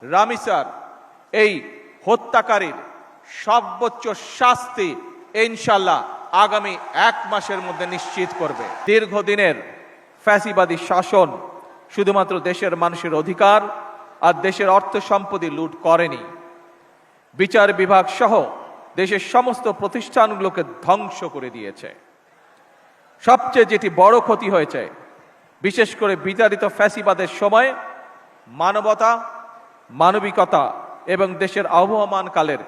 রামিসার এই হত্যাকারীর সর্বোচ্চ শাস্তি ইনশাআল্লাহ আগামী 1 মাসের মধ্যে নিশ্চিত করবে। দীর্ঘদিনের ফ্যাসিবাদী শাসন শুধুমাত্র দেশের মানুষের অধিকার আর দেশের অর্থ সম্পত্তি লুট করেনি, বিচার বিভাগ সহ দেশের সমস্ত প্রতিষ্ঠানগুলোকে ধ্বংস করে দিয়েছে। সবচেয়ে যেটি বড় ক্ষতি হয়েছে, বিশেষ করে বিতাড়িত ফ্যাসিবাদের সময় মানবতা, মানবিকতা এবং দেশের আবহমানকালের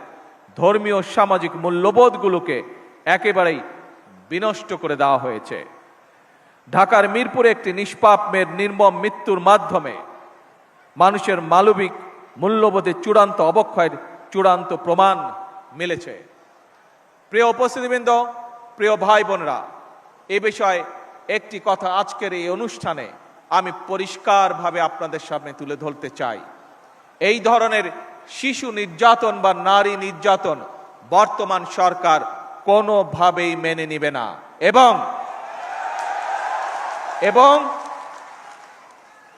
ধর্মীয় সামাজিক মূল্যবোধগুলোকে একেবারেই বিনষ্ট করে দেওয়া হয়েছে। ঢাকার মিরপুরে একটি নিষ্পাপ মেয়ের নির্মম মৃত্যুর মাধ্যমে মানুষের মানবিক মূল্যবোধের চূড়ান্ত অবক্ষয়ের চূড়ান্ত প্রমাণ মিলেছে। প্রিয় উপস্থিতিবৃন্দ, প্রিয় ভাই বোনরা, এ বিষয়ে একটি কথা আজকের এই অনুষ্ঠানে আমি পরিষ্কারভাবে আপনাদের সামনে তুলে ধরতে চাই। এই ধরনের শিশু নির্যাতন বা নারী নির্যাতন বর্তমান সরকার কোনোভাবেই মেনে নেবে না এবং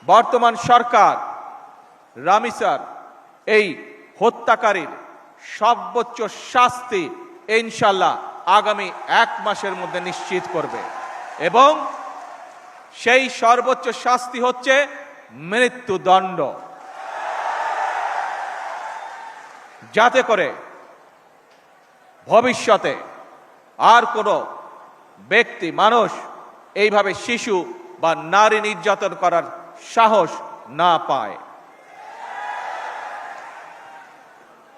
বর্তমান সরকার রামিসার এই হত্যাকারীর সর্বোচ্চ শাস্তি ইনশাআল্লাহ আগামী 1 মাসের মধ্যে নিশ্চিত করবে এবং সেই সর্বোচ্চ শাস্তি হচ্ছে মৃত্যুদণ্ড, যাতে করে ভবিষ্যতে আর কোনো ব্যক্তি মানুষ এইভাবে শিশু বা নারী নির্যাতন করার সাহস না পায়।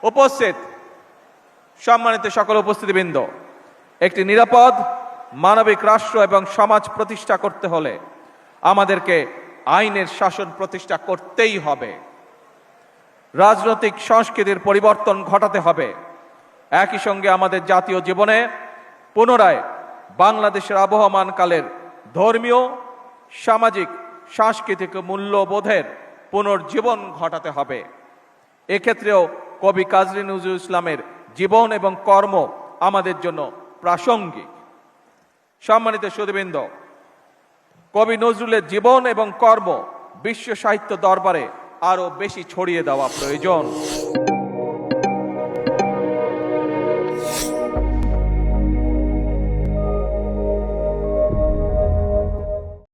উপস্থিত সম্মানিত সকল উপস্থিতিবৃন্দ, একটি নিরাপদ মানবিক রাষ্ট্র এবং সমাজ প্রতিষ্ঠা করতে হলে আমাদেরকে আইনের শাসন প্রতিষ্ঠা করতেই হবে। রাজনৈতিক সংস্কৃতির পরিবর্তন ঘটাতে হবে। একই সঙ্গে আমাদের জাতীয় জীবনে পুনরায় বাংলাদেশের আবহমানকালের ধর্মীয়, সামাজিক, সাংস্কৃতিক মূল্যবোধের পুনর্জীবন ঘটাতে হবে। এক্ষেত্রেও কবি কাজী নজরুল ইসলামের জীবন এবং কর্ম আমাদের জন্য প্রাসঙ্গিক। সম্মানিত সুধীবৃন্দ, কবি নজরুলের জীবন এবং কর্ম বিশ্ব সাহিত্য দরবারে আরো বেশি ছড়িয়ে দেওয়া প্রয়োজন।